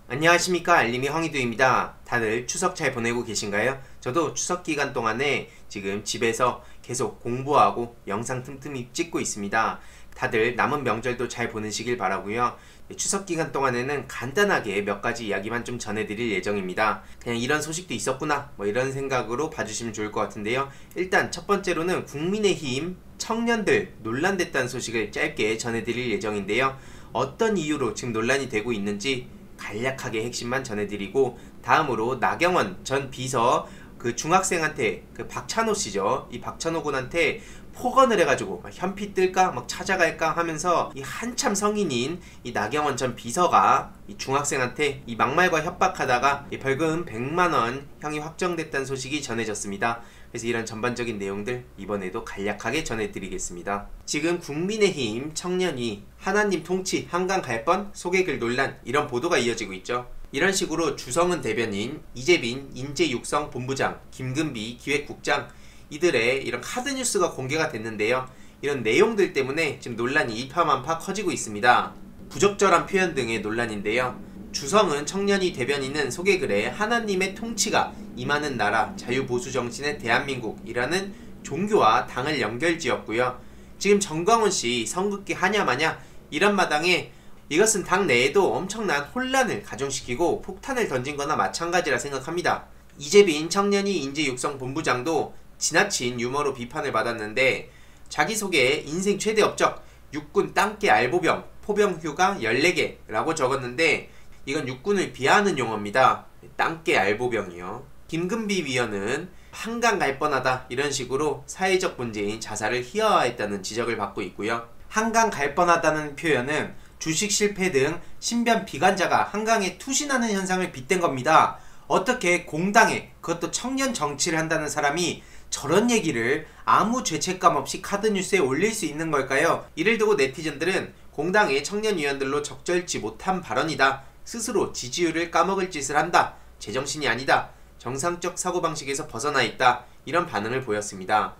안녕하십니까, 알림이 황희두입니다. 다들 추석 잘 보내고 계신가요? 저도 추석 기간 동안에 지금 집에서 계속 공부하고 영상 틈틈이 찍고 있습니다. 다들 남은 명절도 잘 보내시길 바라고요. 추석 기간 동안에는 간단하게 몇 가지 이야기만 좀 전해드릴 예정입니다. 그냥 이런 소식도 있었구나 이런 생각으로 봐주시면 좋을 것 같은데요. 일단 첫 번째로는 국민의힘 청년들 논란됐다는 소식을 짧게 전해드릴 예정인데요. 어떤 이유로 지금 논란이 되고 있는지 간략하게 핵심만 전해드리고, 다음으로 나경원 전 비서 중학생한테 박찬호 씨죠. 이 박찬호 군한테 폭언을 해가지고 현피 뜰까 찾아갈까 하면서 이 한참 성인인 이 나경원 전 비서가 이 중학생한테 이 막말과 협박하다가 이 벌금 100만원 형이 확정됐다는 소식이 전해졌습니다. 그래서 이런 전반적인 내용들 이번에도 간략하게 전해드리겠습니다. 지금 국민의힘 청년이 하나님 통치 한강 갈 뻔 소개글 논란, 이런 보도가 이어지고 있죠. 이런 식으로 주성은 대변인, 이재빈 인재육성 본부장, 김근비 기획국장, 이들의 이런 카드뉴스가 공개가 됐는데요. 이런 내용들 때문에 지금 논란이 일파만파 커지고 있습니다. 부적절한 표현 등의 논란인데요. 주성은 청년이 대변인은 소개글에 하나님의 통치가 임하는 나라 자유보수정신의 대한민국이라는 종교와 당을 연결지었고요. 지금 정광훈씨 성급기 하냐마냐 이런 마당에 이것은 당 내에도 엄청난 혼란을 가중시키고 폭탄을 던진 거나 마찬가지라 생각합니다. 이재빈 청년이 인재육성 본부장도 지나친 유머로 비판을 받았는데, 자기소개에 인생 최대 업적 육군 땅개 알보병 포병 휴가 14개 라고 적었는데, 이건 육군을 비하하는 용어입니다. 땅개 알보병이요. 김근비 위원은 한강 갈 뻔하다 이런 식으로 사회적 문제인 자살을 희화화했다는 지적을 받고 있고요. 한강 갈 뻔하다는 표현은 주식 실패 등 신변 비관자가 한강에 투신하는 현상을 빗댄 겁니다. 어떻게 공당에, 그것도 청년 정치를 한다는 사람이 저런 얘기를 아무 죄책감 없이 카드뉴스에 올릴 수 있는 걸까요? 이를 두고 네티즌들은 공당의 청년위원들로 적절치 못한 발언이다, 스스로 지지율을 까먹을 짓을 한다, 제정신이 아니다, 정상적 사고방식에서 벗어나 있다, 이런 반응을 보였습니다.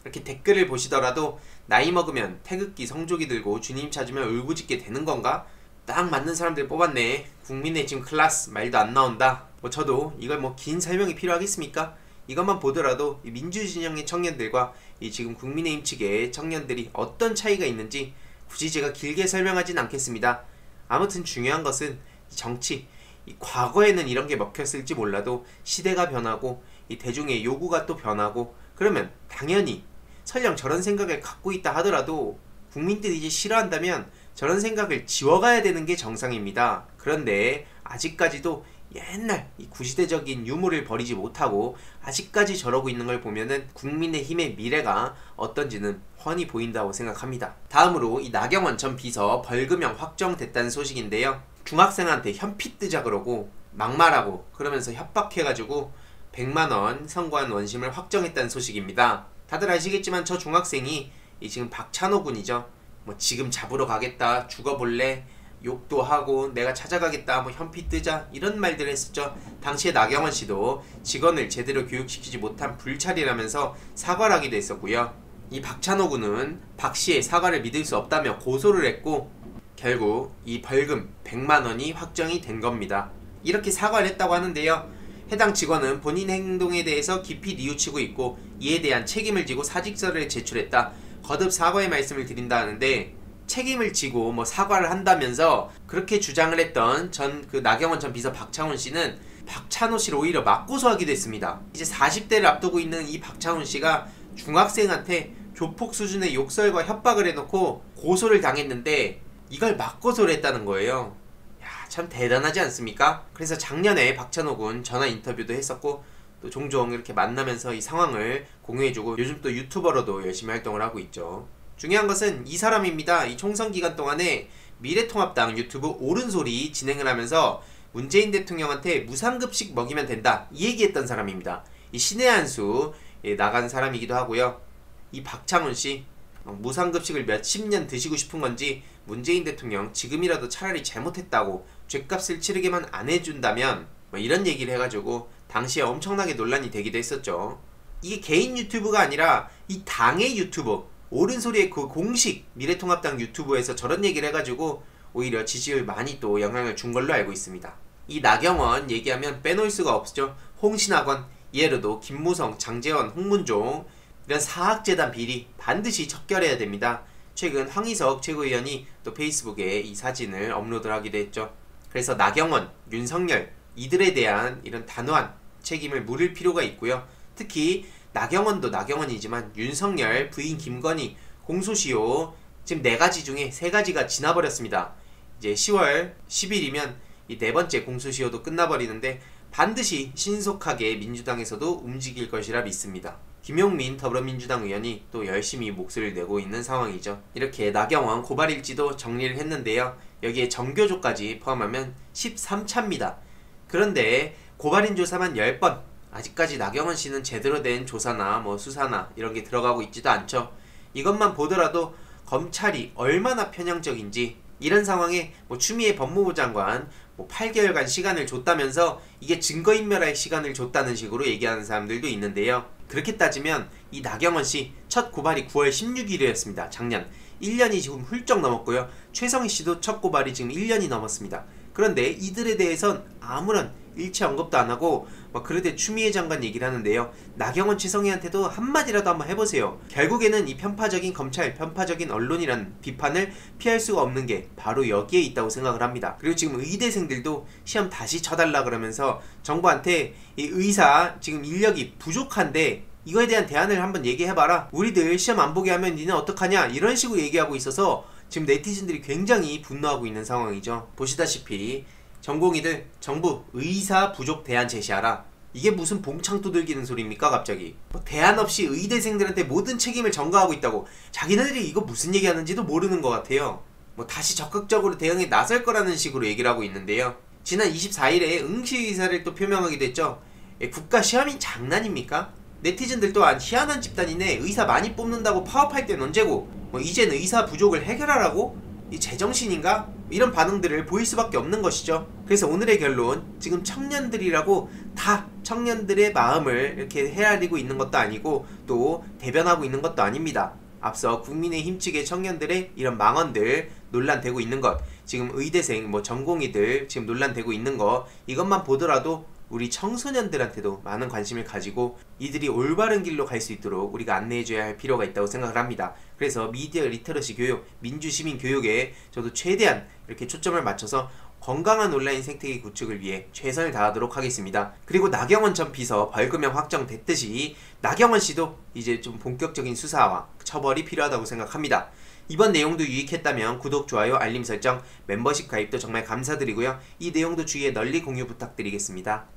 이렇게 댓글을 보시더라도 나이 먹으면 태극기 성조기 들고 주님 찾으면 울부짖게 되는 건가? 딱 맞는 사람들 뽑았네. 국민의 지금 클라스 말도 안 나온다. 저도 이걸 긴 설명이 필요하겠습니까? 이것만 보더라도 이 민주진영의 청년들과 이 지금 국민의힘 측의 청년들이 어떤 차이가 있는지 굳이 제가 길게 설명하진 않겠습니다. 아무튼 중요한 것은 이 정치, 이 과거에는 이런 게 먹혔을지 몰라도 시대가 변하고 이 대중의 요구가 또 변하고, 그러면 당연히 설령 저런 생각을 갖고 있다 하더라도 국민들이 이제 싫어한다면 저런 생각을 지워가야 되는 게 정상입니다. 그런데 아직까지도 옛날 이 구시대적인 유머를 버리지 못하고 아직까지 저러고 있는 걸 보면은 국민의힘의 미래가 어떤지는 훤히 보인다고 생각합니다. 다음으로 이 나경원 전 비서 벌금형 확정됐다는 소식인데요. 중학생한테 현피 뜨자 그러고 막말하고 그러면서 협박해가지고 100만원 선고한 원심을 확정했다는 소식입니다. 다들 아시겠지만 저 중학생이 이 지금 박찬호 군이죠. 지금 잡으러 가겠다, 죽어볼래, 욕도 하고 내가 찾아가겠다, 현피 뜨자 이런 말들을 했었죠. 당시에 나경원 씨도 직원을 제대로 교육시키지 못한 불찰이라면서 사과를 하기도 했었고요. 이 박찬호 군은 박 씨의 사과를 믿을 수 없다며 고소를 했고 결국 이 벌금 100만원이 확정이 된 겁니다. 이렇게 사과를 했다고 하는데요. 해당 직원은 본인 행동에 대해서 깊이 뉘우치고 있고 이에 대한 책임을 지고 사직서를 제출했다, 거듭 사과의 말씀을 드린다 하는데, 책임을 지고 사과를 한다면서 그렇게 주장을 했던 나경원 전 비서 박찬훈 씨는 박찬호 씨를 오히려 맞고소하기도 했습니다. 이제 40대를 앞두고 있는 이 박찬훈 씨가 중학생한테 조폭 수준의 욕설과 협박을 해놓고 고소를 당했는데 이걸 맞고소를 했다는 거예요. 참 대단하지 않습니까? 그래서 작년에 박찬호 군 전화 인터뷰도 했었고 또 종종 이렇게 만나면서 이 상황을 공유해주고 요즘 또 유튜버로도 열심히 활동을 하고 있죠. 중요한 것은 이 사람입니다. 이 총선 기간 동안에 미래통합당 유튜브 옳은소리 진행을 하면서 문재인 대통령한테 무상급식 먹이면 된다 이 얘기했던 사람입니다. 이 신의 한수 나간 사람이기도 하고요. 이 박찬훈 씨 무상급식을 몇십 년 드시고 싶은 건지 문재인 대통령 지금이라도 차라리 잘못했다고 죗값을 치르게만 안 해준다면 이런 얘기를 해가지고 당시에 엄청나게 논란이 되기도 했었죠. 이게 개인 유튜브가 아니라 이 당의 유튜브, 옳은소리의 그 공식 미래통합당 유튜브에서 저런 얘기를 해가지고 오히려 지지율 많이 또 영향을 준 걸로 알고 있습니다. 이 나경원 얘기하면 빼놓을 수가 없죠. 홍신학원, 이해로도 김무성, 장제원, 홍문종 이런 사학재단 비리 반드시 척결해야 됩니다. 최근 황희석 최고위원이 또 페이스북에 이 사진을 업로드하기도 했죠. 그래서 나경원, 윤석열 이들에 대한 이런 단호한 책임을 물을 필요가 있고요. 특히 나경원도 나경원이지만 윤석열 부인 김건희 공소시효 지금 4가지 중에 3가지가 지나버렸습니다. 이제 10월 10일이면 이 4번째 공소시효도 끝나버리는데 반드시 신속하게 민주당에서도 움직일 것이라 믿습니다. 김용민 더불어민주당 의원이 또 열심히 목소리를 내고 있는 상황이죠. 이렇게 나경원 고발일지도 정리를 했는데요. 여기에 정교조까지 포함하면 13차입니다. 그런데 고발인 조사만 10번, 아직까지 나경원 씨는 제대로 된 조사나 수사나 이런 게 들어가고 있지도 않죠. 이것만 보더라도 검찰이 얼마나 편향적인지, 이런 상황에 추미애 법무부 장관 8개월간 시간을 줬다면서 이게 증거인멸할 시간을 줬다는 식으로 얘기하는 사람들도 있는데요. 그렇게 따지면 이 나경원 씨 첫 고발이 9월 16일이었습니다. 작년 1년이 지금 훌쩍 넘었고요. 최성희 씨도 첫 고발이 지금 1년이 넘었습니다. 그런데 이들에 대해선 아무런 일체 언급도 안 하고 그러되 추미애 장관 얘기를 하는데요. 나경원, 최성희한테도 한마디라도 한번 해보세요. 결국에는 이 편파적인 검찰, 편파적인 언론이란 비판을 피할 수가 없는 게 바로 여기에 있다고 생각을 합니다. 그리고 지금 의대생들도 시험 다시 쳐달라 그러면서 정부한테 이 의사 지금 인력이 부족한데 이거에 대한 대안을 한번 얘기해봐라. 우리들 시험 안 보게 하면 니네 어떡하냐, 이런 식으로 얘기하고 있어서 지금 네티즌들이 굉장히 분노하고 있는 상황이죠. 보시다시피 전공의들 정부 의사 부족 대안 제시하라. 이게 무슨 봉창 두들기는 소리입니까 갑자기. 대안 없이 의대생들한테 모든 책임을 전가하고 있다고. 자기네들이 이거 무슨 얘기하는지도 모르는 것 같아요. 다시 적극적으로 대응에 나설 거라는 식으로 얘기를 하고 있는데요. 지난 24일에 응시 의사를 또 표명하기도 했죠. 국가 시험이 장난입니까? 네티즌들 또한 희한한 집단이네, 의사 많이 뽑는다고 파업할 땐 언제고 이젠 의사 부족을 해결하라고? 이 제정신인가? 이런 반응들을 보일 수밖에 없는 것이죠. 그래서 오늘의 결론, 지금 청년들이라고 다 청년들의 마음을 이렇게 헤아리고 있는 것도 아니고 또 대변하고 있는 것도 아닙니다. 앞서 국민의힘 측의 청년들의 이런 망언들 논란되고 있는 것, 지금 의대생, 전공의들 지금 논란되고 있는 것, 이것만 보더라도 우리 청소년들한테도 많은 관심을 가지고 이들이 올바른 길로 갈 수 있도록 우리가 안내해줘야 할 필요가 있다고 생각을 합니다. 그래서 미디어 리터러시 교육, 민주시민 교육에 저도 최대한 이렇게 초점을 맞춰서 건강한 온라인 생태계 구축을 위해 최선을 다하도록 하겠습니다. 그리고 나경원 전 비서 벌금형 확정됐듯이 나경원 씨도 이제 좀 본격적인 수사와 처벌이 필요하다고 생각합니다. 이번 내용도 유익했다면 구독, 좋아요, 알림 설정, 멤버십 가입도 정말 감사드리고요. 이 내용도 주위에 널리 공유 부탁드리겠습니다.